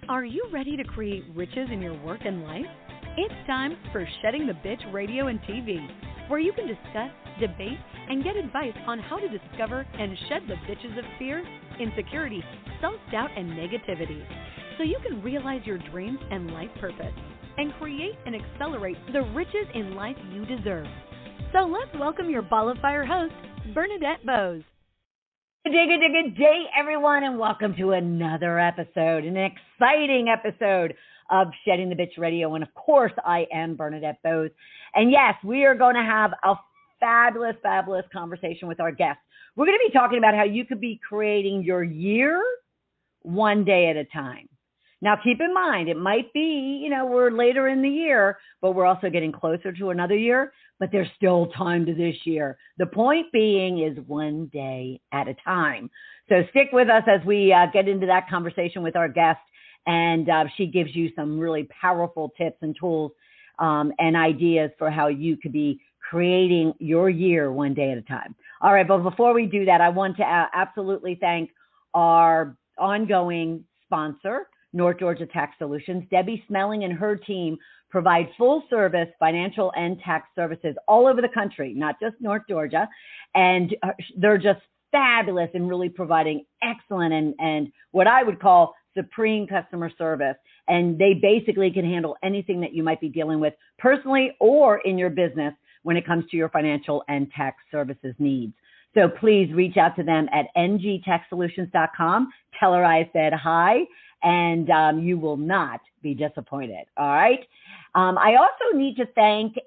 Are you ready to create riches in your work and life? It's time for Shedding the Bitch Radio and TV, where you can discuss, debate, and get advice on how to discover and shed the bitches of fear, insecurity, self-doubt, and negativity, so you can realize your dreams and life purpose and create and accelerate the riches in life you deserve. So let's welcome your ball of fire host, Bernadette Bose. Good day, everyone, and welcome to another episode, an exciting episode of Shedding the Bitch Radio. And of course, I am Bernadette Bose. And yes, we are going to have a fabulous conversation with our guests. We're going to be talking about how you could be creating your year one day at a time. Now, keep in mind, it might be, we're later in the year, but we're also getting closer to another year, but there's still time to this year. The point being is one day at a time. So stick with us as we get into that conversation with our guest, and she gives you some really powerful tips and tools and ideas for how you could be creating your year one day at a time. All right, but before we do that, I want to absolutely thank our ongoing sponsor, North Georgia Tax Solutions. Debbie Smelling and her team provide full service financial and tax services all over the country, not just North Georgia. And they're just fabulous in really providing excellent and what I would call supreme customer service. And they basically can handle anything that you might be dealing with personally or in your business when it comes to your financial and tax services needs. So please reach out to them at ngtaxsolutions.com. Tell her I said hi, and you will not be disappointed. All right. I also need to thank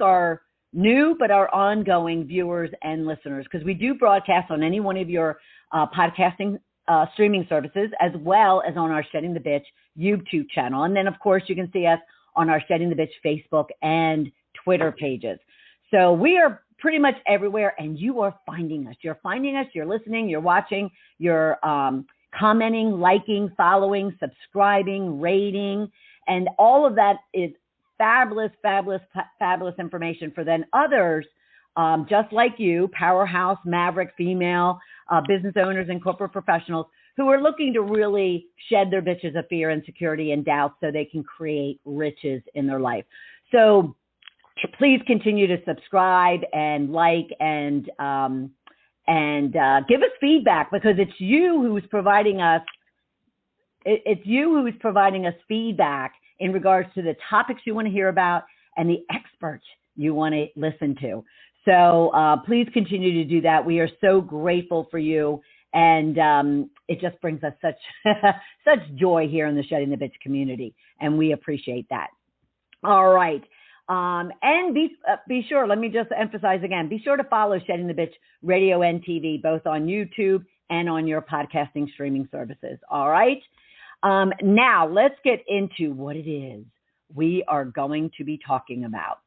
our new but our ongoing viewers and listeners, because we do broadcast on any one of your podcasting streaming services, as well as on our Shedding the Bitch YouTube channel. And then, of course, you can see us on our Shedding the Bitch Facebook and Twitter pages. So we are pretty much everywhere, and you are finding us. You're finding us, you're listening, you're watching, you're commenting, liking, following, subscribing, rating, and all of that is fabulous information for then others, just like you, powerhouse, maverick, female, business owners and corporate professionals who are looking to really shed their bitches of fear, insecurity, and doubt so they can create riches in their life. So please continue to subscribe and like and give us feedback, because it's you who's providing us. It's you who's providing us feedback in regards to the topics you want to hear about and the experts you want to listen to. So please continue to do that. We are so grateful for you, and it just brings us such joy here in the Shedding the Bitch community, and we appreciate that. All right. And be sure, let me just emphasize again, be sure to follow Shedding the Bitch Radio and TV, both on YouTube and on your podcasting streaming services. All right. Now let's get into what it is we are going to be talking about.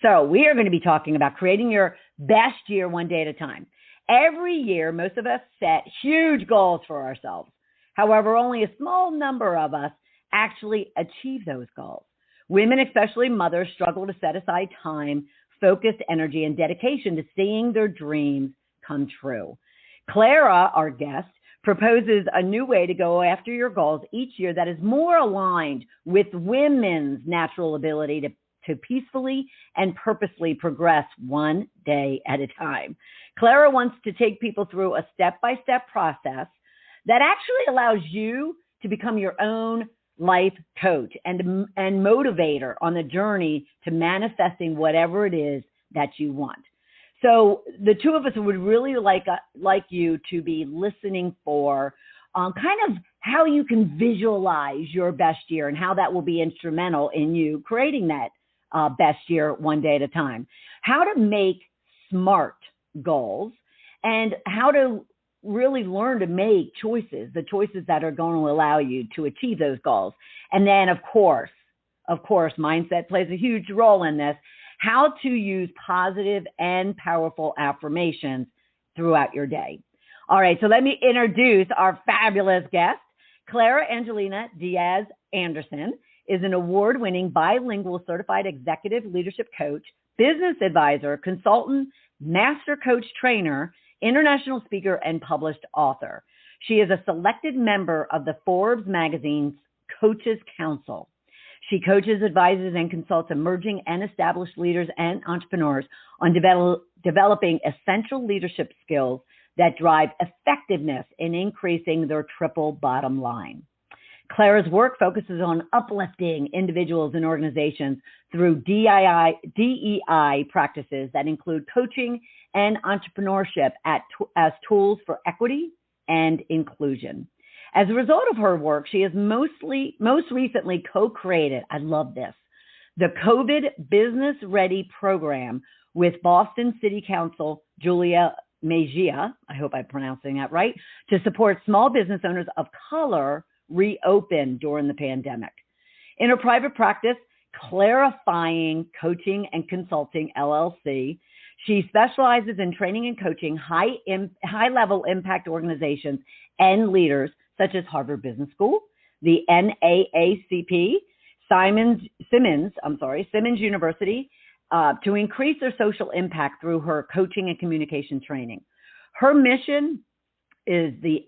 So we are going to be talking about creating your best year one day at a time. Every year, most of us set huge goals for ourselves. However, only a small number of us actually achieve those goals. Women, especially mothers, struggle to set aside time, focused energy, and dedication to seeing their dreams come true. Clara, our guest, proposes a new way to go after your goals each year that is more aligned with women's natural ability to peacefully and purposely progress one day at a time. Clara wants to take people through a step-by-step process that actually allows you to become your own life coach and motivator on the journey to manifesting whatever it is that you want. So the two of us would really like you to be listening for kind of how you can visualize your best year and how that will be instrumental in you creating that best year one day at a time. How to make smart goals and how to really learn to make choices, the choices that are going to allow you to achieve those goals. And then, of course, mindset plays a huge role in this, how to use positive and powerful affirmations throughout your day. All right, so let me introduce our fabulous guest. Clara Angelina Diaz Anderson is an award-winning bilingual certified executive leadership coach, business advisor, consultant, master coach trainer, international speaker, and published author. She is a selected member of the Forbes magazine's Coaches Council. She coaches, advises, and consults emerging and established leaders and entrepreneurs on developing essential leadership skills that drive effectiveness in increasing their triple bottom line. Clara's work focuses on uplifting individuals and organizations through DEI practices that include coaching and entrepreneurship as tools for equity and inclusion. As a result of her work, she has most recently co-created, I love this, the COVID Business Ready program with Boston City Council Julia Mejia, I hope I'm pronouncing that right, to support small business owners of color reopen during the pandemic. In her private practice, Clarifying Coaching and Consulting, LLC, she specializes in training and coaching high-level impact organizations and leaders such as Harvard Business School, the NAACP, Simmons University, to increase their social impact through her coaching and communication training. Her mission is the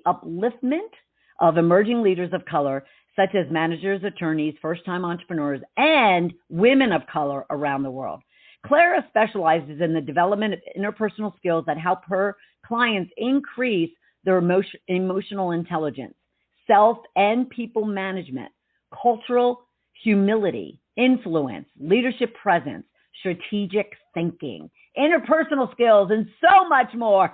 upliftment of emerging leaders of color, such as managers, attorneys, first-time entrepreneurs, and women of color around the world. Clara specializes in the development of interpersonal skills that help her clients increase their emotional intelligence, self and people management, cultural humility, influence, leadership presence, strategic thinking, interpersonal skills, and so much more.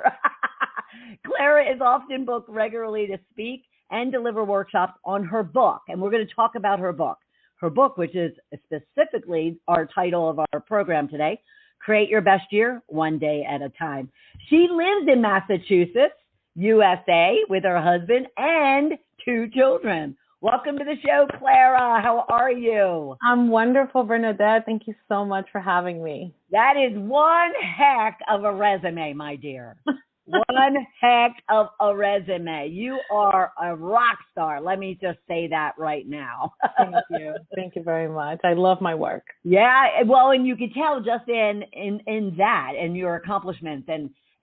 Clara is often booked regularly to speak and deliver workshops on her book. And we're going to talk about her book. Her book, which is specifically our title of our program today, Create Your Best Year, One Day at a Time. She lives in Massachusetts, USA, with her husband and 2 children. Welcome to the show, Clara. How are you? I'm wonderful, Bernadette. Thank you so much for having me. That is one heck of a resume, my dear. One heck of a resume. You are a rock star. Let me just say that right now. Thank you. Thank you very much. I love my work. Yeah. Well, and you can tell just in that and your accomplishments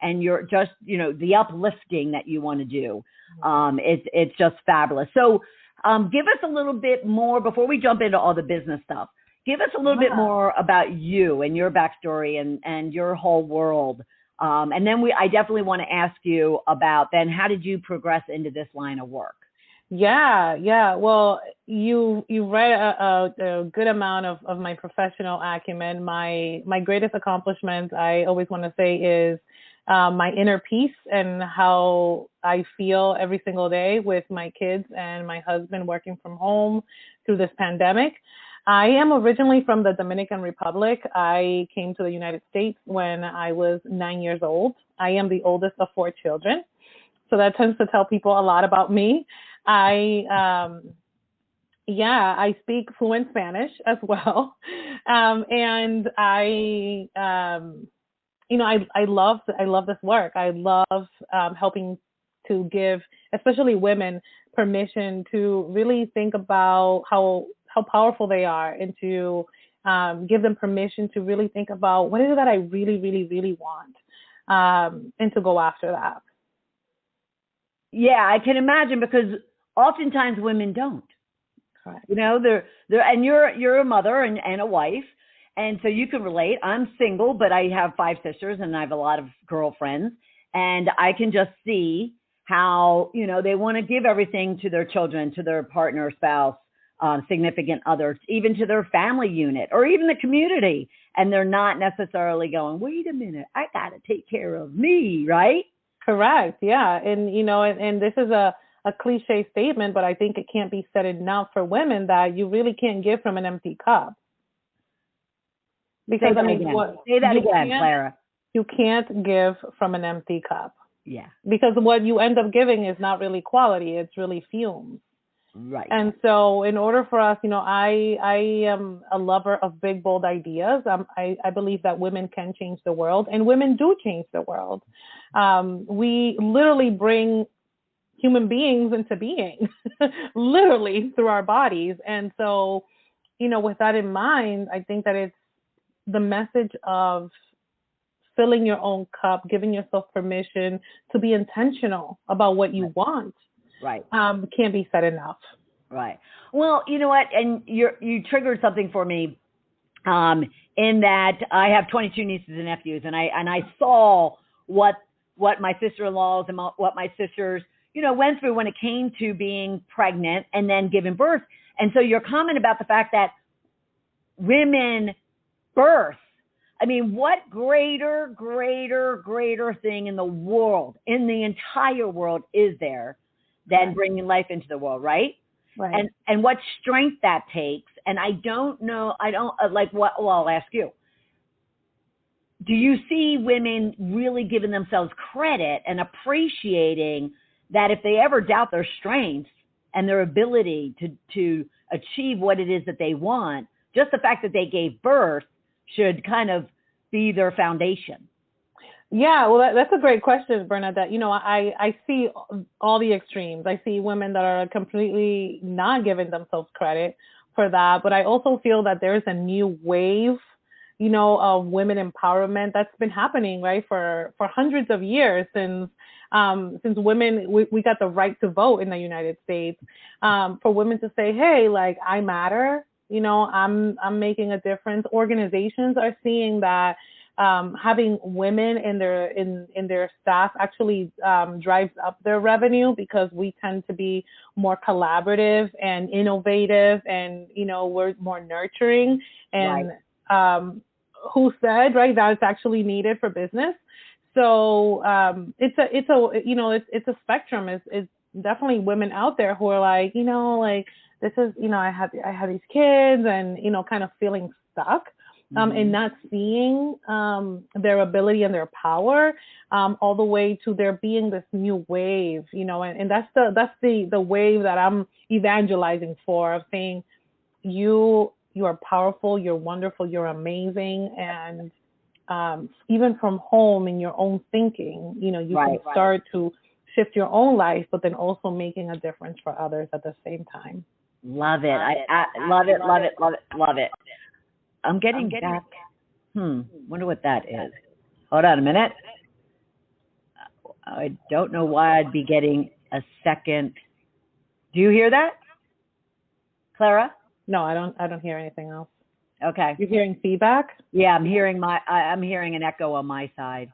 and your just, the uplifting that you want to do. It's just fabulous. So give us a little bit more before we jump into all the business stuff. Give us a little bit more about you and your backstory and your whole world. And then I definitely want to ask you about then how did you progress into this line of work? Yeah. Well, you read a good amount of my professional acumen. My greatest accomplishment, I always want to say, is my inner peace and how I feel every single day with my kids and my husband working from home through this pandemic. I am originally from the Dominican Republic. I came to the United States when I was 9 years old. I am the oldest of 4 children. So that tends to tell people a lot about me. I speak fluent Spanish as well. And I love this work. I love helping to give, especially women, permission to really think about how powerful they are, and to give them permission to really think about what is it that I really, really, really want, and to go after that. Yeah, I can imagine, because oftentimes women don't. Correct. They're and you're a mother and a wife, and so you can relate. I'm single, but I have 5 sisters and I have a lot of girlfriends, and I can just see how they want to give everything to their children, to their partner, spouse, significant others, even to their family unit or even the community. And they're not necessarily going, wait a minute, I got to take care of me, right? Correct. Yeah. And, and this is a cliche statement, but I think it can't be said enough for women that you really can't give from an empty cup. Because say that again, Clara. You can't give from an empty cup. Yeah. Because what you end up giving is not really quality. It's really fumes. Right. And so in order for us, I am a lover of big, bold ideas. I believe that women can change the world, and women do change the world. We literally bring human beings into being, literally through our bodies. And so, with that in mind, I think that it's the message of filling your own cup, giving yourself permission to be intentional about what you want, right, can't be said enough. Right. Well, you know what? And you triggered something for me, in that I have 22 nieces and nephews, and I saw what my sister-in-laws and what my sisters, went through when it came to being pregnant and then giving birth. And so your comment about the fact that women birth, I mean, what greater thing in the world, in the entire world, is there than bringing life into the world, right? Right. And what strength that takes. And I don't know, I'll ask you. Do you see women really giving themselves credit and appreciating that if they ever doubt their strengths and their ability to achieve what it is that they want, just the fact that they gave birth should kind of be their foundation? Yeah, well, that's a great question, Bernadette. I see all the extremes. I see women that are completely not giving themselves credit for that. But I also feel that there's a new wave, of women empowerment that's been happening, right, for hundreds of years since women, we got the right to vote in the United States, for women to say, hey, like, I matter, I'm making a difference. Organizations are seeing that having women in their staff actually drives up their revenue, because we tend to be more collaborative and innovative, and we're more nurturing. And who said, right, that it's actually needed for business? So it's a spectrum. It's definitely women out there who are like, this is, I have these kids, and kind of feeling stuck. And not seeing their ability and their power, all the way to there being this new wave, and that's the wave that I'm evangelizing for, of saying you are powerful, you're wonderful, you're amazing, and even from home in your own thinking, you can start to shift your own life, but then also making a difference for others at the same time. Love it. I love it. I'm getting back. Wonder what that is. Hold on a minute. I don't know why I'd be getting a second. Do you hear that, Clara? No, I don't hear anything else. Okay. You're hearing feedback? Yeah, I'm hearing an echo on my side.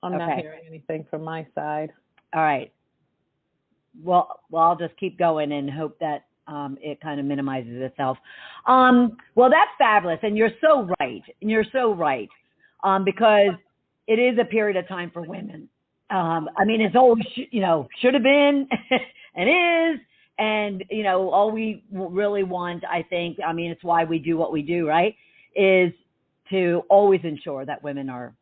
I'm not hearing anything from my side. All right. Well, I'll just keep going and hope that it kind of minimizes itself. Well, that's fabulous. And you're so right. Because it is a period of time for women. I mean, it's always, should have been and is. And, all we really want, I think, I mean, it's why we do what we do, right, is to always ensure that women are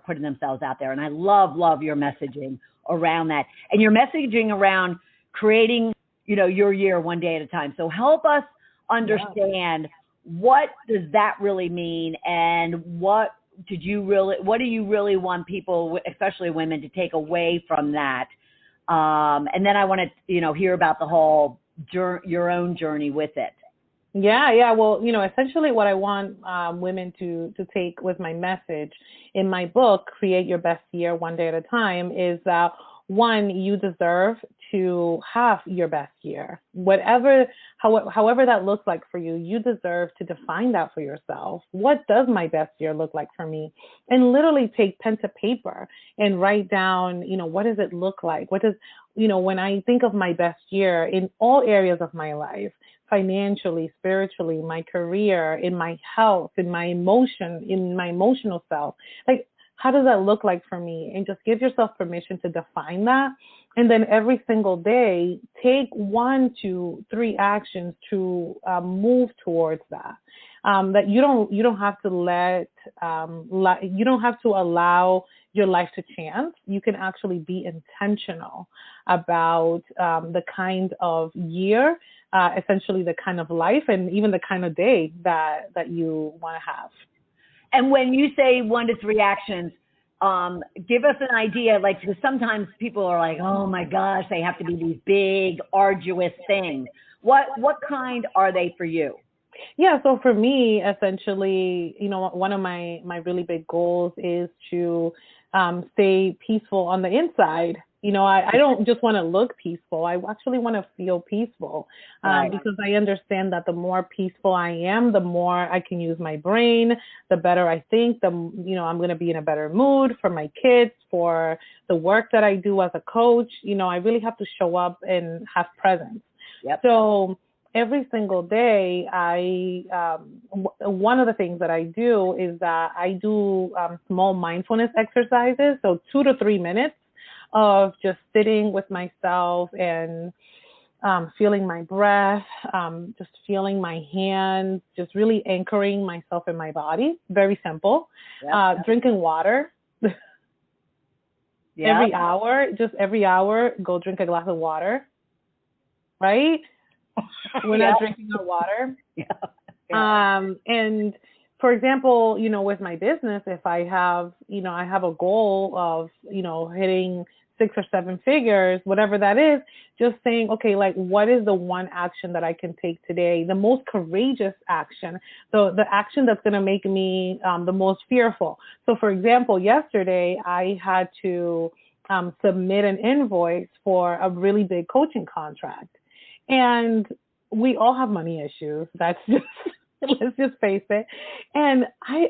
putting themselves out there. And I love your messaging around that. And your messaging around creating, your year one day at a time. So help us understand what does that really mean, and what do you really want people, especially women, to take away from that? And then I want to, hear about the whole your own journey with it. Yeah. Well, essentially what I want women to take with my message in my book, Create Your Best Year One Day at a Time, is that, one, you deserve to have your best year. However that looks like for you, you deserve to define that for yourself. What does my best year look like for me? And literally take pen to paper and write down, what does it look like? What does, when I think of my best year in all areas of my life, financially, spiritually, my career, in my health, in my emotional self, like, how does that look like for me? And just give yourself permission to define that. And then every single day, take 1 to 3 actions to move towards that. That you don't have to you don't have to allow your life to chance. You can actually be intentional about the kind of year, essentially the kind of life, and even the kind of day that you want to have. And when you say 1 to 3 actions, give us an idea, like, because sometimes people are like, oh my gosh, they have to be these big, arduous things. What kind are they for you? Yeah, so for me, essentially, one of my really big goals is to stay peaceful on the inside. I don't just want to look peaceful. I actually want to feel peaceful, because I understand that the more peaceful I am, the more I can use my brain, the better I think, I'm going to be in a better mood for my kids, for the work that I do as a coach. I really have to show up and have presence. Yep. So every single day, one of the things that I do is that I do small mindfulness exercises, so 2 to 3 minutes of just sitting with myself and feeling my breath, just feeling my hands, just really anchoring myself in my body. Very simple. Yep. Drinking water. Yep. Every hour, go drink a glass of water. Right? We're not drinking our water. Yeah. And for example, with my business, if I have a goal of, hitting 6 or 7 figures, whatever that is, just saying, okay, like, what is the one action that I can take today? The most courageous action, the action that's going to make me the most fearful. So for example, yesterday I had to submit an invoice for a really big coaching contract. And we all have money issues. That's just, let's just face it. And I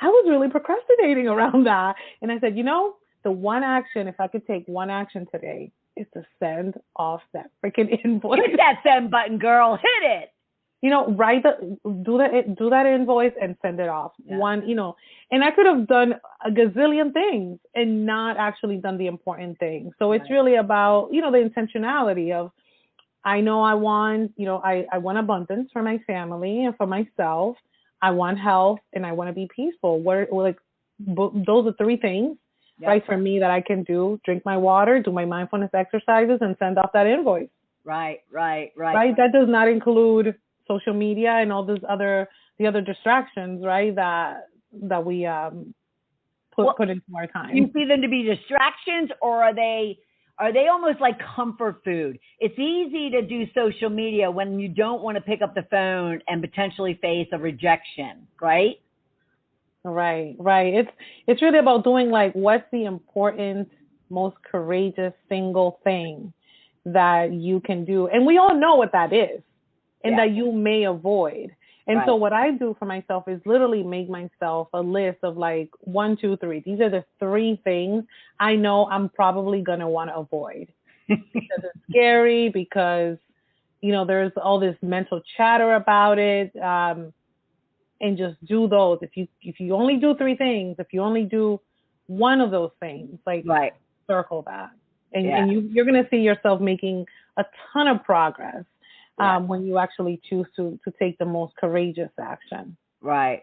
was really procrastinating around that. And I said, the one action, if I could take one action today, is to send off that freaking invoice. Hit that send button, girl. Hit it. Do that invoice and send it off. Yeah. And I could have done a gazillion things and not actually done the important things. So it's really about, the intentionality of, I know I want, I want abundance for my family and for myself. I want health and I want to be peaceful. Those are 3 things, right, for me that I can do. Drink my water, do my mindfulness exercises, and send off that invoice. Right. Right. That does not include social media and all the other distractions, right, that we put into our time. Do you see them to be distractions, or are they almost like comfort food? It's easy to do social media when you don't want to pick up the phone and potentially face a rejection, right? Right. It's really about doing, like, what's the important, most courageous single thing that you can do. And we all know what that is and that you may avoid. And so what I do for myself is literally make myself a list of, like, 1, 2, 3. These are the 3 things I know I'm probably going to want to avoid because it's scary, because, there's all this mental chatter about it. And just do those. If you only do 3 things, if you only do one of those things, like, circle that. And you're going to see yourself making a ton of progress when you actually choose to take the most courageous action. Right.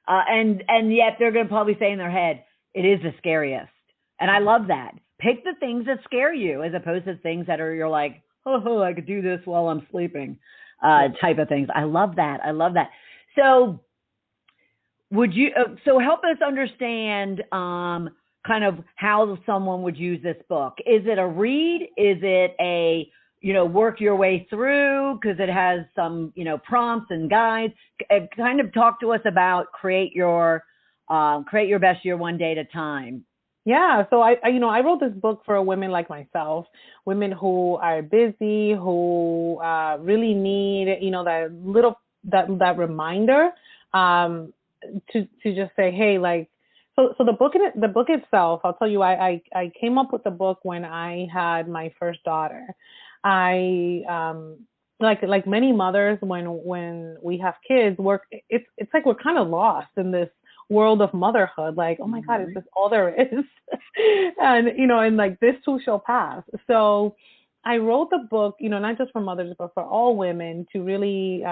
And yet they're going to probably say in their head, it is the scariest. And I love that. Pick the things that scare you as opposed to things that you're like, oh, I could do this while I'm sleeping, type of things. I love that. So would you, so help us understand kind of how someone would use this book. Is it a read? Is it a, work your way through because it has some, prompts and guides? Kind of talk to us about create your best year one day at a time. Yeah. So I wrote this book for women like myself, women who are busy, who really need, that reminder to just say, hey, like, so the book itself, I'll tell you, I came up with the book when I had my first daughter. I like many mothers, when we have kids, it's like we're kind of lost in this world of motherhood. Like, oh my God, is this all there is? and like, this too shall pass. So I wrote the book, not just for mothers, but for all women to really,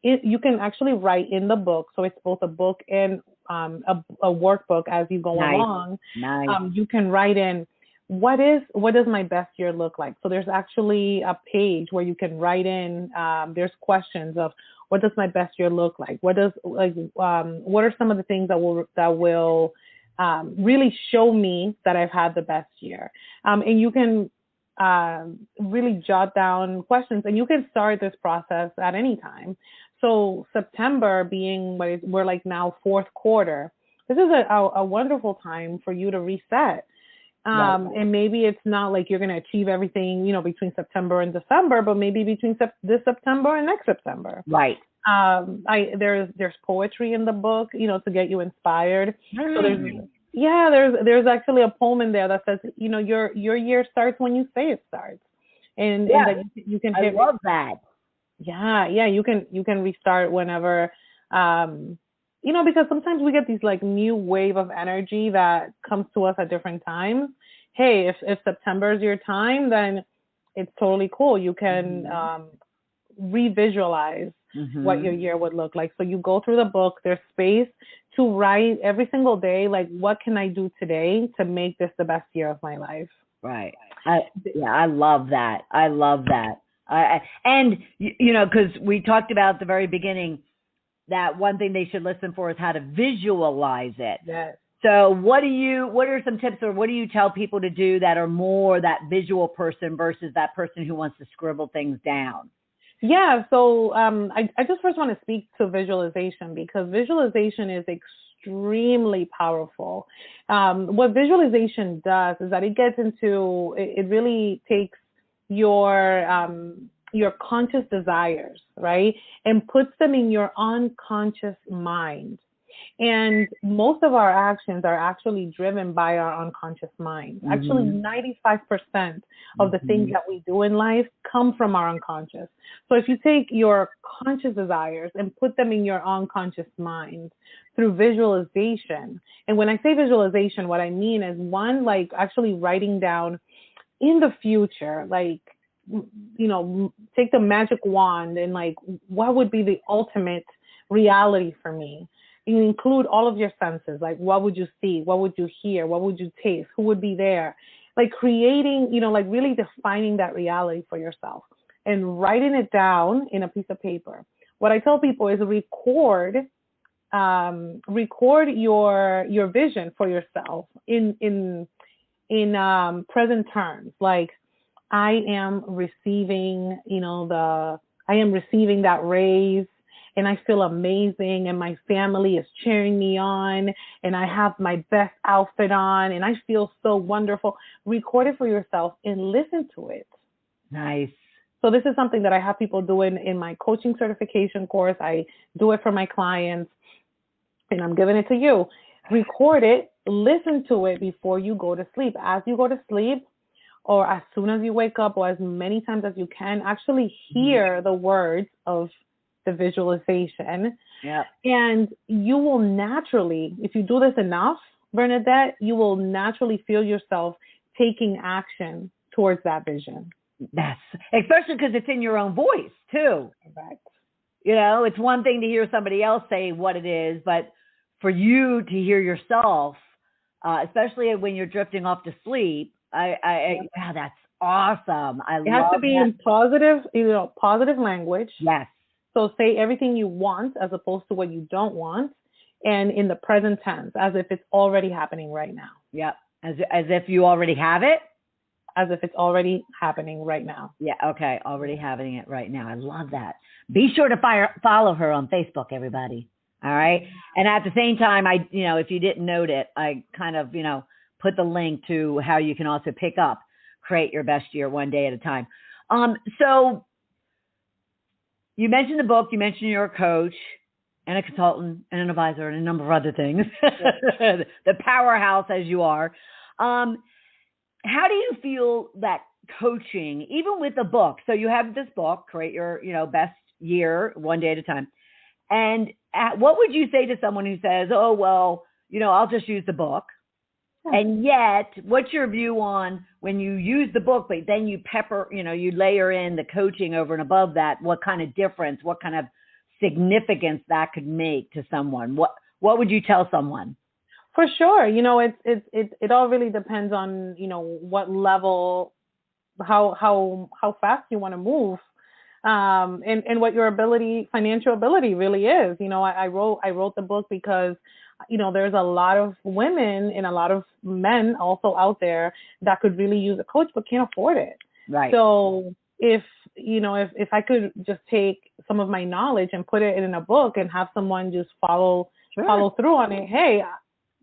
you can actually write in the book. So it's both a book and a workbook as you go along. Nice. You can write in, what does my best year look like? So there's actually a page where you can write in, there's questions of, what does my best year look like? What are some of the things that will really show me that I've had the best year? And you can really jot down questions, and you can start this process at any time. So September being we're like now fourth quarter, this is a wonderful time for you to reset. And maybe it's not like you're going to achieve everything, between September and December, but maybe between this September and next September. Right. There's poetry in the book, to get you inspired. So there's actually a poem in there that says, your year starts when you say it starts, and that you can hit. I love that. Yeah, you can restart whenever, because sometimes we get these like new wave of energy that comes to us at different times. Hey, if September is your time, then it's totally cool. You can revisualize what your year would look like. So you go through the book, there's space to write every single day, like, what can I do today to make this the best year of my life? Right. I love that. I love that. And, because we talked about at the very beginning that one thing they should listen for is how to visualize it. Yes. So what are some tips, or what do you tell people to do that are more that visual person versus that person who wants to scribble things down? Yeah. So I just first want to speak to visualization, because visualization is extremely powerful. What visualization does is that it really takes your conscious desires, right, and puts them in your unconscious mind. And most of our actions are actually driven by our unconscious mind. Actually, 95% of the things that we do in life come from our unconscious. So if you take your conscious desires and put them in your unconscious mind through visualization, and when I say visualization, what I mean is, one, like actually writing down in the future, like, take the magic wand and like, what would be the ultimate reality for me? You include all of your senses, like, what would you see? What would you hear? What would you taste? Who would be there? Like creating, like really defining that reality for yourself and writing it down in a piece of paper. What I tell people is record your vision for yourself in present terms. Like, I am receiving, that raise, and I feel amazing, and my family is cheering me on, and I have my best outfit on, and I feel so wonderful. Record it for yourself and listen to it. Nice. So this is something that I have people do in my coaching certification course. I do it for my clients, and I'm giving it to you. Record it, listen to it before you go to sleep. As you go to sleep, or as soon as you wake up, or as many times as you can, actually hear the words of the visualization. Yeah. And you will naturally, if you do this enough, Bernadette, you will naturally feel yourself taking action towards that vision. That's especially because it's in your own voice too. Correct. It's one thing to hear somebody else say what it is, but for you to hear yourself, especially when you're drifting off to sleep, that's awesome. It has to be in positive language. Yes. So say everything you want as opposed to what you don't want, and in the present tense, as if it's already happening right now. Yep. As if you already have it. As if it's already happening right now. Yeah. Okay. Already having it right now. I love that. Be sure to follow her on Facebook, everybody. All right. And at the same time, if you didn't note it, I kind of, put the link to how you can also pick up Create Your Best Year One Day at a Time. So you mentioned the book, you mentioned you're a coach and a consultant and an advisor and a number of other things, the powerhouse as you are. How do you feel that coaching, even with the book, so you have this book, Create Your, Best Year One Day at a Time. And what would you say to someone who says, oh, well, I'll just use the book. And yet, what's your view on when you use the book, but then you you layer in the coaching over and above that, what kind of difference, what kind of significance that could make to someone? What would you tell someone? For sure. It all really depends on, what level, how fast you want to move. And what your financial ability really is. I wrote the book because, there's a lot of women and a lot of men also out there that could really use a coach, but can't afford it. Right. So if I could just take some of my knowledge and put it in a book and have someone just follow through on it, hey,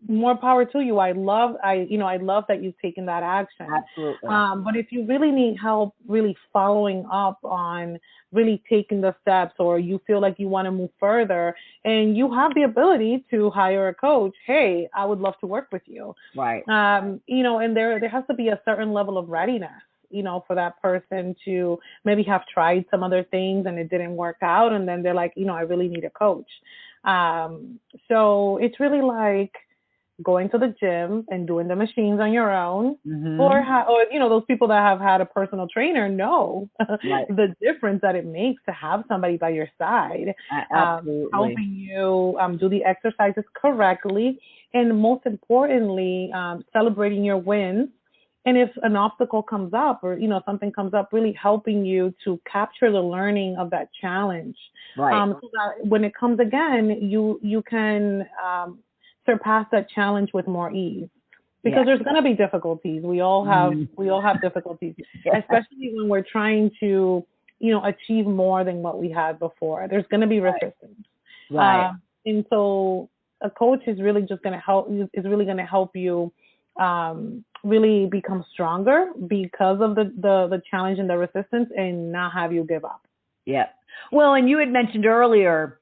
more power to you. I love that you've taken that action. Absolutely. But if you really need help really following up on really taking the steps, or you feel like you want to move further and you have the ability to hire a coach, hey, I would love to work with you. Right. And there has to be a certain level of readiness, for that person to maybe have tried some other things and it didn't work out. And then they're like, I really need a coach. So it's really like going to the gym and doing the machines on your own, or those people that have had a personal trainer know the difference that it makes to have somebody by your side, helping you do the exercises correctly, and most importantly, celebrating your wins. And if an obstacle comes up, or something comes up, really helping you to capture the learning of that challenge, so that when it comes again, you can surpass that challenge with more ease, because there's going to be difficulties. We all have difficulties, especially when we're trying to, achieve more than what we had before. There's going to be resistance. Right. And so a coach is really just going to help you, really become stronger because of the challenge and the resistance, and not have you give up. Yeah. Well, and you had mentioned earlier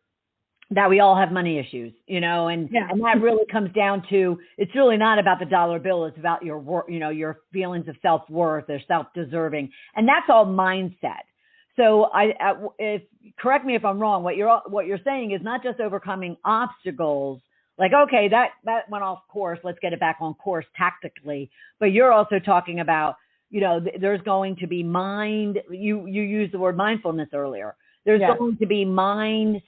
that we all have money issues, and that really comes down to, it's really not about the dollar bill. It's about your work, your feelings of self-worth or self-deserving. And that's all mindset. So correct me if I'm wrong. What you're saying is not just overcoming obstacles, like, okay, that went off course, let's get it back on course tactically. But you're also talking about, there's going to be you used the word mindfulness earlier. There's going to be mind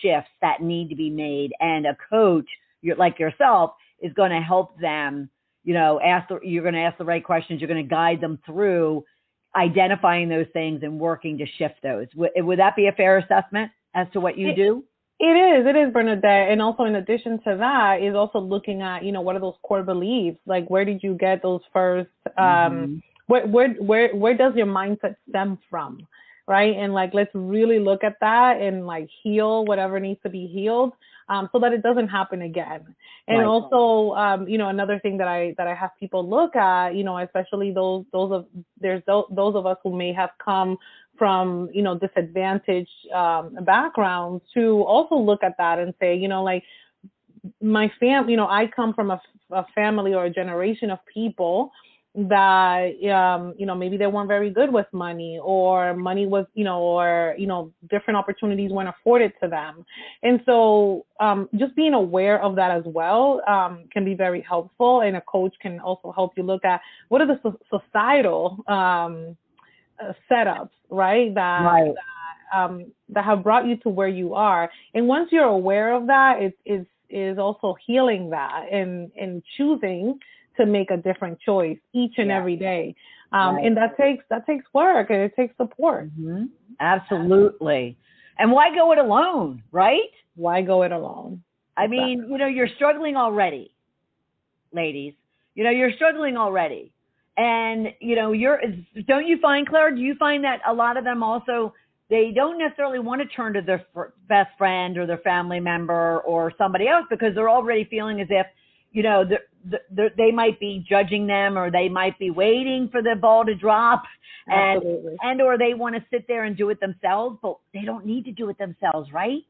shifts that need to be made, and a coach like yourself is going to help them, you're going to ask the right questions. You're going to guide them through identifying those things and working to shift those. Would that be a fair assessment as to what you do? It is, Bernadette. And also, in addition to that, is also looking at, what are those core beliefs? Like, where did you get those first, where does your mindset stem from? Right. And like, let's really look at that and like heal whatever needs to be healed, so that it doesn't happen again. And also, another thing that I have people look at, especially those of us who may have come from, disadvantaged backgrounds, to also look at that and say, like, my family, I come from a family or a generation of people that, maybe they weren't very good with money, or money was, different opportunities weren't afforded to them. And so just being aware of that as well can be very helpful. And a coach can also help you look at what are the societal setups, right? That have brought you to where you are. And once you're aware of that, it is also healing that and choosing to make a different choice each and every day. And that takes work, and it takes support. Mm-hmm. Absolutely. And why go it alone, right? Why go it alone? I mean, you're struggling already, ladies. You're struggling already. And, don't you find, Clara, do you find that a lot of them also, they don't necessarily want to turn to their best friend or their family member or somebody else, because they're already feeling as if, they might be judging them, or they might be waiting for the ball to drop, or they want to sit there and do it themselves, but they don't need to do it themselves, right?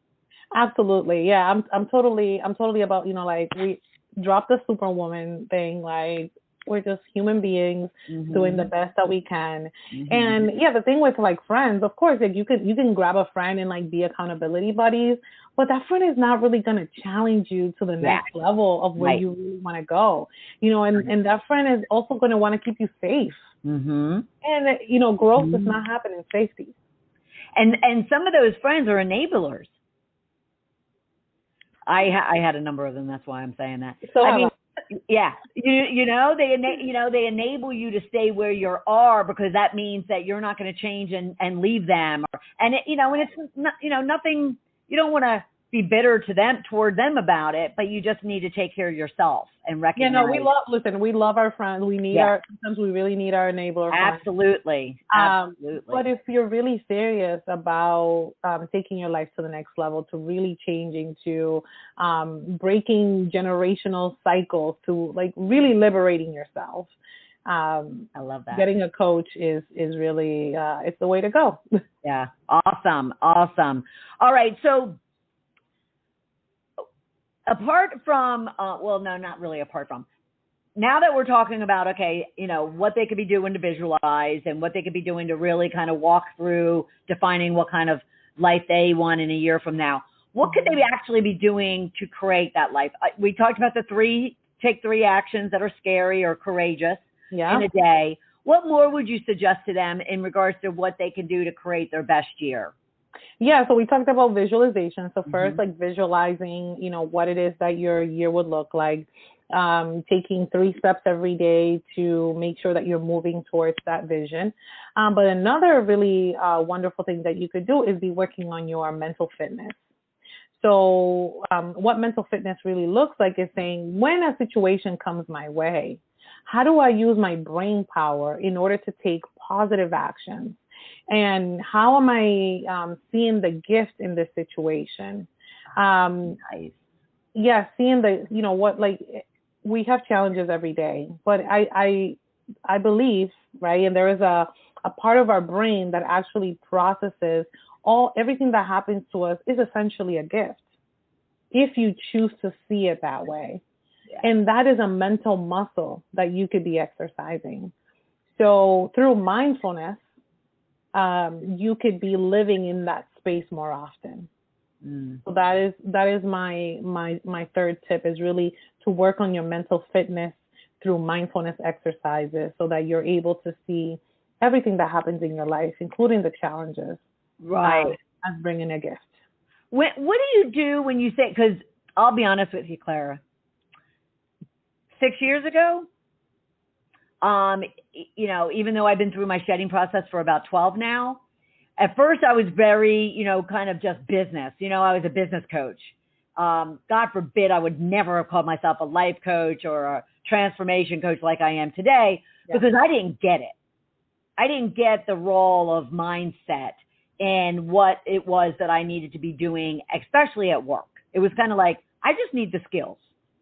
Absolutely. Yeah. I'm totally about, like, we drop the superwoman thing. Like, we're just human beings doing the best that we can. And the thing with like friends, of course, like you can grab a friend and like be accountability buddies, but that friend is not really going to challenge you to the next level of where you really want to go, and that friend is also going to want to keep you safe. And, growth does not happen in safety. And some of those friends are enablers. I had a number of them. That's why I'm saying that. So I mean, yeah, they enable you to stay where you are, because that means that you're not going to change and leave them. And it's not, nothing. You don't want to be bitter to them, toward them about it, but you just need to take care of yourself and recognize. Yeah, no, we love our friends. We need sometimes we really need our enabler friends. Absolutely. Absolutely. But if you're really serious about taking your life to the next level, to really changing, to breaking generational cycles, to like really liberating yourself, I love that. Getting a coach is really, it's the way to go. Yeah. Awesome. Awesome. All right. So apart from, well, no, not really apart from, now that we're talking about, okay, you know, what they could be doing to visualize and what they could be doing to really kind of walk through defining what kind of life they want in a year from now, what could they actually be doing to create that life? We talked about take three actions that are scary or courageous in a day. What more would you suggest to them in regards to what they can do to create their best year? Yeah, so we talked about visualization. So first, like visualizing, you know, what it is that your year would look like, taking 3 steps every day to make sure that you're moving towards that vision. But another really wonderful thing that you could do is be working on your mental fitness. So what mental fitness really looks like is saying, when a situation comes my way, how do I use my brain power in order to take positive actions? And how am I seeing the gift in this situation? Nice. Yeah, seeing the, you know, what, like, we have challenges every day, but I believe, right, and there is a part of our brain that actually processes everything that happens to us is essentially a gift, if you choose to see it that way. Yeah. And that is a mental muscle that you could be exercising. So through mindfulness, you could be living in that space more often. So that is my third tip, is really to work on your mental fitness through mindfulness exercises, so that you're able to see everything that happens in your life, including the challenges, as bringing a gift. What do you do when you say, because I'll be honest with you, Clara, 6 years ago, you know, even though I've been through my shedding process for about 12 now, at first I was very, you know, kind of just business. You know, I was a business coach. God forbid I would never have called myself a life coach or a transformation coach like I am today, because I didn't get it. I didn't get the role of mindset and what it was that I needed to be doing, especially at work. It was kind of like, I just need the skills.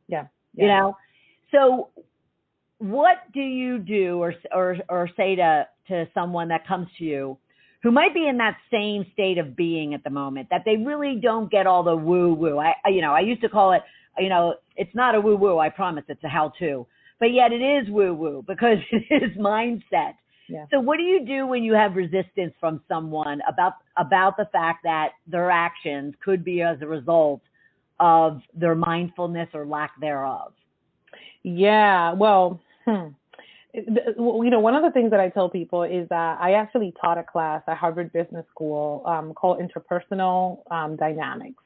You know? So what do you do or say to someone that comes to you who might be in that same state of being at the moment, that they really don't get all the woo-woo? I used to call it, you know, it's not a woo-woo, I promise, it's a how-to. But yet it is woo-woo, because it is mindset. Yeah. So what do you do when you have resistance from someone about the fact that their actions could be as a result of their mindfulness or lack thereof? Yeah, well, you know, one of the things that I tell people is that I actually taught a class at Harvard Business School called Interpersonal Dynamics.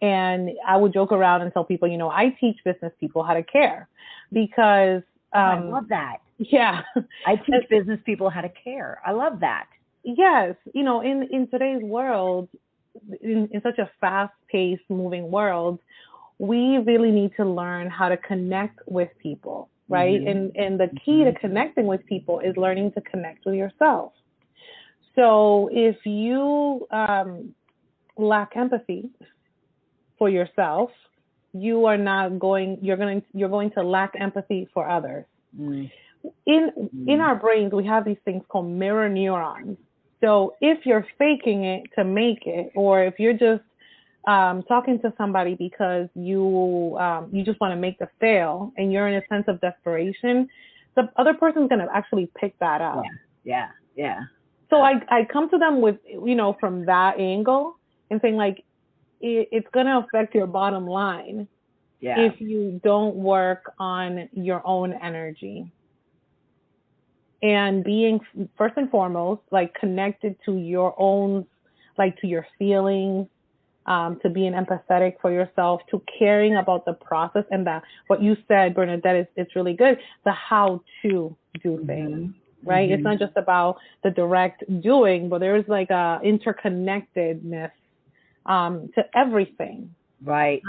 And I would joke around and tell people, you know, I teach business people how to care, because I love that. Yeah. I teach business people how to care. I love that. Yes. You know, in today's world, in such a fast-paced moving world, we really need to learn how to connect with people, right? And the key to connecting with people is learning to connect with yourself. So if you lack empathy for yourself, you're going to lack empathy for others. In our brains, we have these things called mirror neurons. So if you're faking it to make it, or if you're just talking to somebody because you just want to make the sale and you're in a sense of desperation, the other person's going to actually pick that up. Yeah. So I come to them with, you know, from that angle and saying, like, it's going to affect your bottom line if you don't work on your own energy. And being, first and foremost, like, connected to your own, like, to your feelings, to being empathetic for yourself, to caring about the process, and that what you said, Bernadette, it's really good, the how to do things, right? It's not just about the direct doing, but there's like a interconnectedness to everything. Right.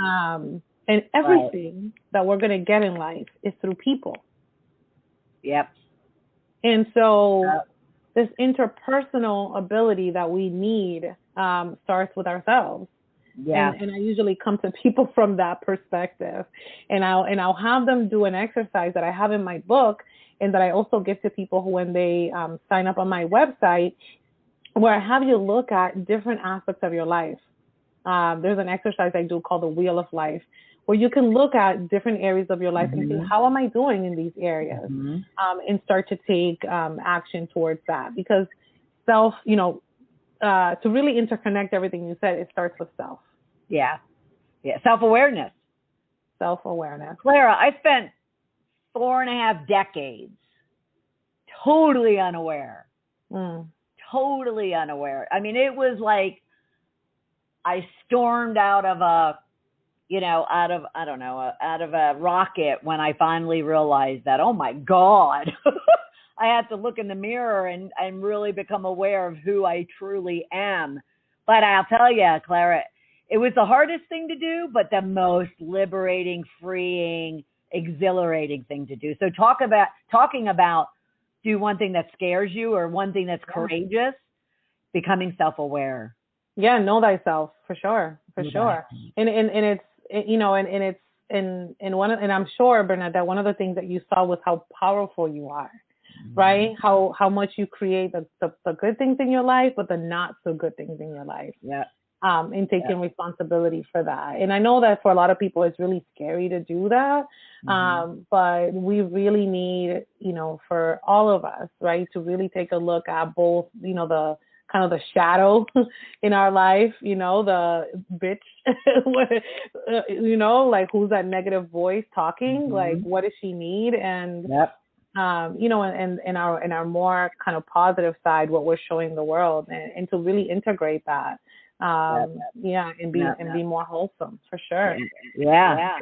And everything that we're going to get in life is through people. Yep. And so this interpersonal ability that we need starts with ourselves. Yeah. And I usually come to people from that perspective, and I'll have them do an exercise that I have in my book, and that I also give to people who, when they sign up on my website, where I have you look at different aspects of your life. There's an exercise I do called the Wheel of Life, where you can look at different areas of your life and see, how am I doing in these areas, and start to take action towards that. Because self, to really interconnect everything you said, it starts with self. Yeah. Yeah. Self-awareness. Self-awareness. Clara, I spent 4.5 decades totally unaware. Totally unaware. I mean, it was like I stormed out of a rocket when I finally realized that, oh my God, I had to look in the mirror and really become aware of who I truly am. But I'll tell you, Clara, it was the hardest thing to do, but the most liberating, freeing, exhilarating thing to do. So talking about do one thing that scares you or one thing that's courageous, becoming self-aware. Yeah, know thyself, for sure. And it's, and I'm sure, Bernadette, that one of the things that you saw was how powerful you are, right? How much you create the good things in your life, but the not so good things in your life. Yeah. And taking responsibility for that. And I know that for a lot of people, it's really scary to do that. But we really need, for all of us, right, to really take a look at both, the kind of the shadow in our life, the bitch, like who's that negative voice talking, like what does she need? And, and in our more kind of positive side, what we're showing the world, and to really integrate that. And be more wholesome, for sure. Yeah. I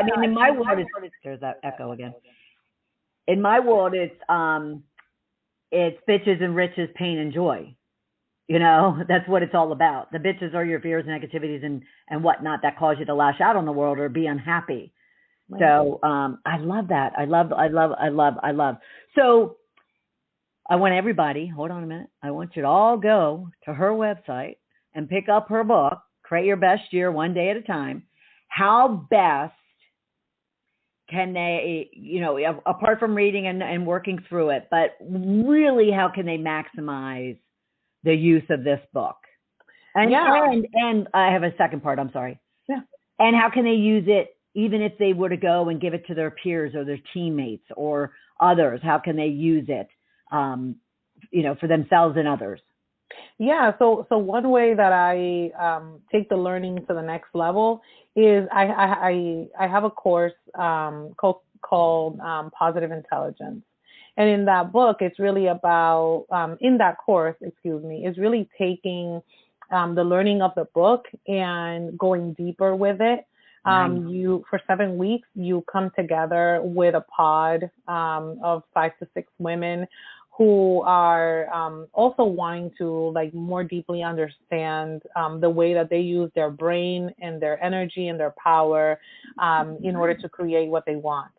mean, in my world, there's that echo again. In my world, it's bitches and riches, pain and joy. That's what it's all about. The bitches are your fears, negativities, and whatnot that cause you to lash out on the world or be unhappy. Right. So I love that. I love. So I want everybody, hold on a minute. I want you to all go to her website and pick up her book, Create Your Best Year One Day at a Time. How best can they, apart from reading and working through it, but really how can they maximize the use of this book? And I have a second part, I'm sorry. Yeah. And how can they use it even if they were to go and give it to their peers or their teammates or others? How can they use it? For themselves and others. Yeah. So one way that I take the learning to the next level is I have a course called Positive Intelligence. And in that book, it's really about, is really taking the learning of the book and going deeper with it. You, for 7 weeks, you come together with a pod of 5 to 6 women who are also wanting to more deeply understand the way that they use their brain and their energy and their power in order to create what they want.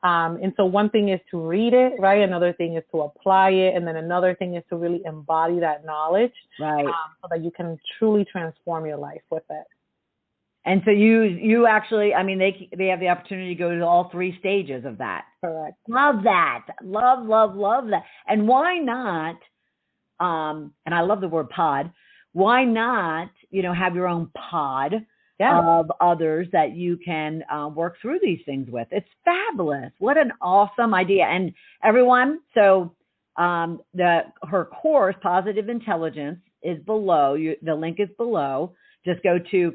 And so one thing is to read it, right? Another thing is to apply it. And then another thing is to really embody that knowledge, right? So that you can truly transform your life with it. And so you actually, I mean, they have the opportunity to go to all 3 stages of that. Correct. Love that. Love that. And why not, and I love the word pod, why not, have your own pod of others that you can work through these things with? It's fabulous. What an awesome idea. And everyone, so her course, Positive Intelligence, is below. The link is below. Just go to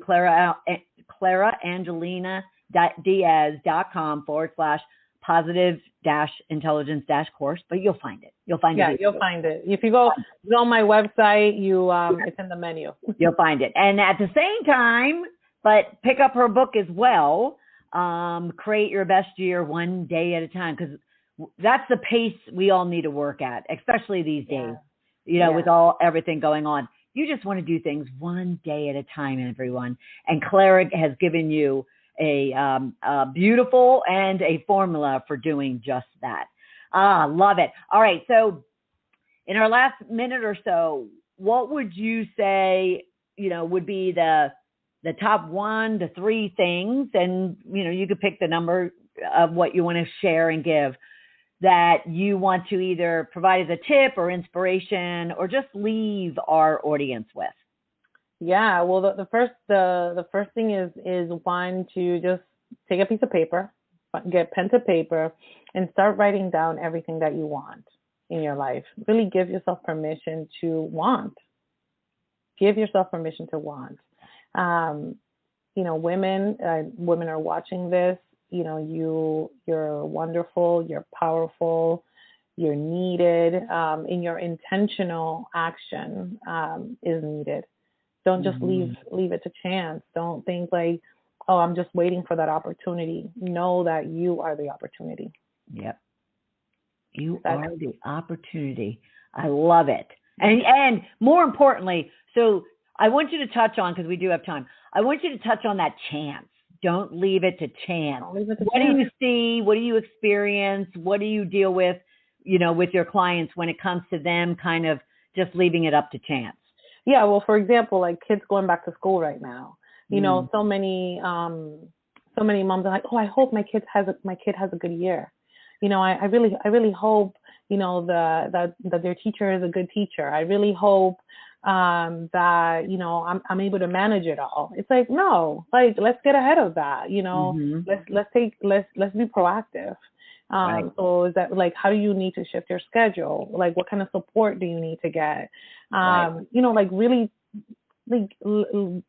ClaraAngelina.Diaz.com/positive-intelligence-course, but you'll find it. You'll find it. You'll find it. If you go on my website, it's in the menu. You'll find it. And at the same time, but pick up her book as well, Create Your Best Year One Day at a Time, because that's the pace we all need to work at, especially these days, with everything going on. you just want to do things one day at a time, everyone. And Clara has given you a beautiful and a formula for doing just that. Love it. All right. So in our last minute or so, what would you say, would be the top 1 to 3 things? And, you could pick the number of what you want to share and give that you want to either provide as a tip or inspiration or just leave our audience with. Yeah. Well, the first thing is one, to just take a piece of paper, get pen to paper, and start writing down everything that you want in your life. Really give yourself permission to want. Give yourself permission to want. Women are watching this. You're wonderful, you're powerful, you're needed, and your intentional action is needed. Don't just leave it to chance. Don't think like, oh, I'm just waiting for that opportunity. Know that you are the opportunity. Yep. You are the opportunity. I love it. And more importantly, so I want you to touch on, because we do have time, I want you to touch on that chance. Don't leave it to chance. What do you see? What do you experience? What do you deal with, with your clients when it comes to them kind of just leaving it up to chance? Yeah. Well, for example, like kids going back to school right now, so many moms are like, oh, I hope my kid has a good year. I really hope, that their teacher is a good teacher. I really hope that, I'm able to manage it all. It's like, no, like, let's get ahead of that. Let's be proactive. Right. So is that like, how do you need to shift your schedule? Like, what kind of support do you need to get? Right. Like really, like,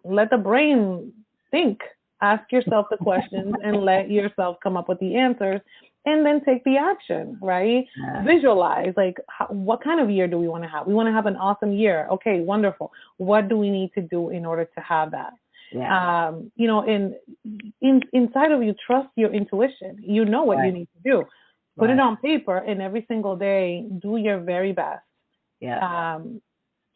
let the brain think, ask yourself the questions and let yourself come up with the answers. And then take the action, right? Yeah. Visualize, like, what kind of year do we want to have? We want to have an awesome year. Okay, wonderful. What do we need to do in order to have that? Yeah. Inside of you, trust your intuition. You know what you need to do. Put it on paper, and every single day, do your very best. Yeah.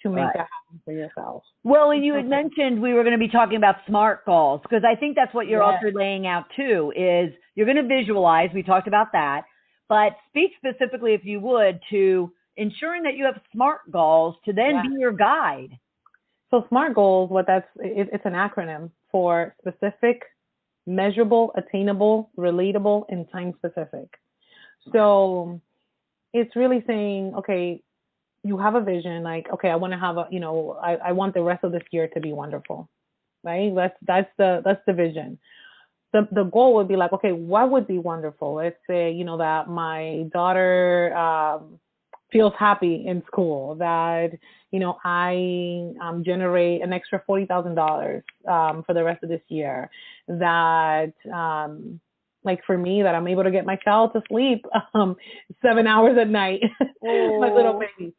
To make that happen for yourself. Well, and you had mentioned we were going to be talking about SMART goals, because I think that's what you're also laying out too, is you're going to visualize. We talked about that, but speak specifically, if you would, to ensuring that you have SMART goals to then be your guide. So SMART goals, it's an acronym for specific, measurable, attainable, relatable, and time specific. So it's really saying, okay, you have a vision, like, okay, I want to have I want the rest of this year to be wonderful, right? That's the vision. The goal would be like, okay, what would be wonderful? Let's say, that my daughter feels happy in school, that, I generate an extra $40,000 for the rest of this year, that, like for me, that I'm able to get my child to sleep 7 hours at night, my little baby.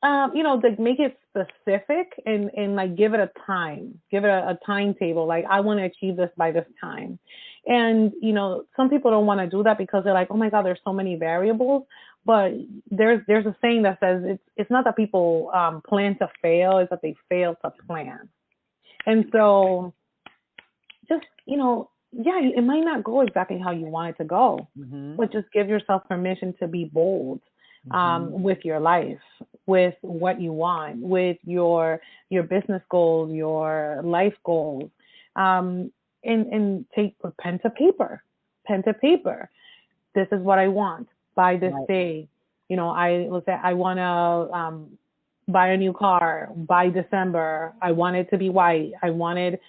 Like make it specific and like give it a time, give it a timetable. Like, I want to achieve this by this time. And, some people don't want to do that because they're like, oh my God, there's so many variables. But there's a saying that says it's not that people plan to fail, it's that they fail to plan. And so just, it might not go exactly how you want it to go, but just give yourself permission to be bold. With your life, with what you want, with your business goals, your life goals, and take pen to paper. This is what I want by this day. I want to buy a new car by December. I want it to be white. I wanted,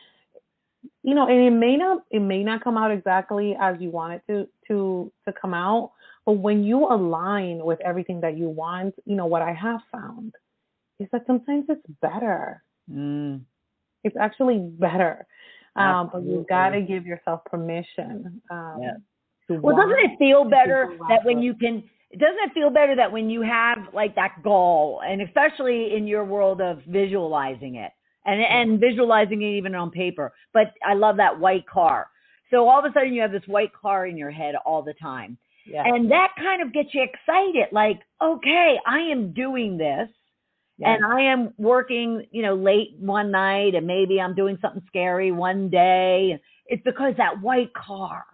and it may not come out exactly as you want it to come out. But when you align with everything that you want, what I have found is that sometimes it's better. It's actually better. But you've got to give yourself permission. Well, doesn't it feel better that when you have like that goal, and especially in your world of visualizing it and visualizing it even on paper, but I love that white car. So all of a sudden you have this white car in your head all the time. Yeah. And that kind of gets you excited, like, okay, I am doing this. And I am working, late one night, and maybe I'm doing something scary one day. It's because that white car.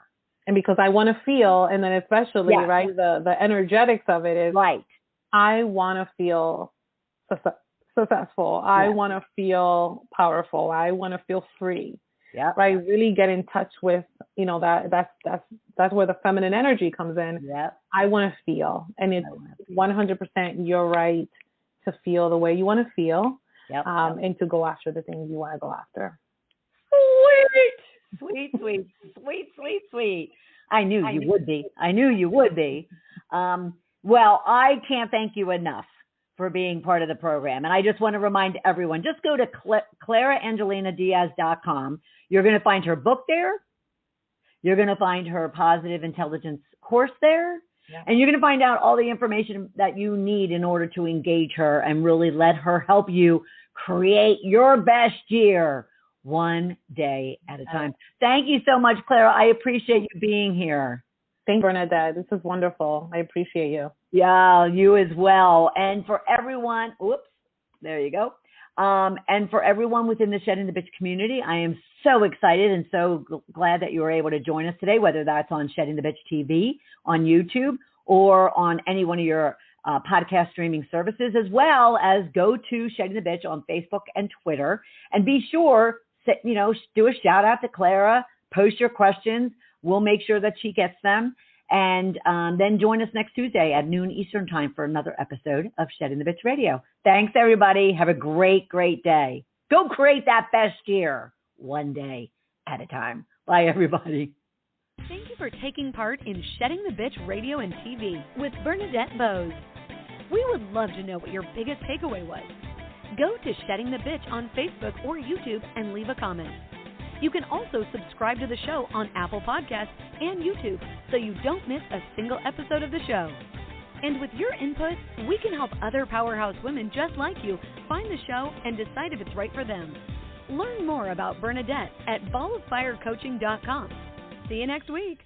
And because I want to feel, and then especially, right, the energetics of it is, right. I want to feel successful. I want to feel powerful. I want to feel free. Yeah. Right. Really get in touch with, that's where the feminine energy comes in. Yeah. I want to feel. And it's 100% you're right to feel the way you want to feel. Yep. And to go after the things you want to go after. Sweet. I knew you would be. Well, I can't thank you enough for being part of the program. And I just want to remind everyone, just go to ClaraAngelinaDiaz.com. You're going to find her book there. You're going to find her positive intelligence course there. Yeah. And you're going to find out all the information that you need in order to engage her and really let her help you create your best year one day at a time. Thank you so much, Clara. I appreciate you being here. Thanks, Bernadette. This is wonderful. I appreciate you. Yeah, you as well. And for everyone, there you go. And for everyone within the Shedding the Bitch community, I am so excited and so glad that you were able to join us today, whether that's on Shedding the Bitch TV, on YouTube, or on any one of your podcast streaming services, as well as go to Shedding the Bitch on Facebook and Twitter. And be sure, do a shout out to Clara, post your questions. We'll make sure that she gets them. And then join us next Tuesday at noon Eastern time for another episode of Shedding the Bitch Radio. Thanks, everybody. Have a great, great day. Go create that best year one day at a time. Bye, everybody. Thank you for taking part in Shedding the Bitch Radio and TV with Bernadette Bose. We would love to know what your biggest takeaway was. Go to Shedding the Bitch on Facebook or YouTube and leave a comment. You can also subscribe to the show on Apple Podcasts and YouTube so you don't miss a single episode of the show. And with your input, we can help other powerhouse women just like you find the show and decide if it's right for them. Learn more about Bernadette at balloffirecoaching.com. See you next week.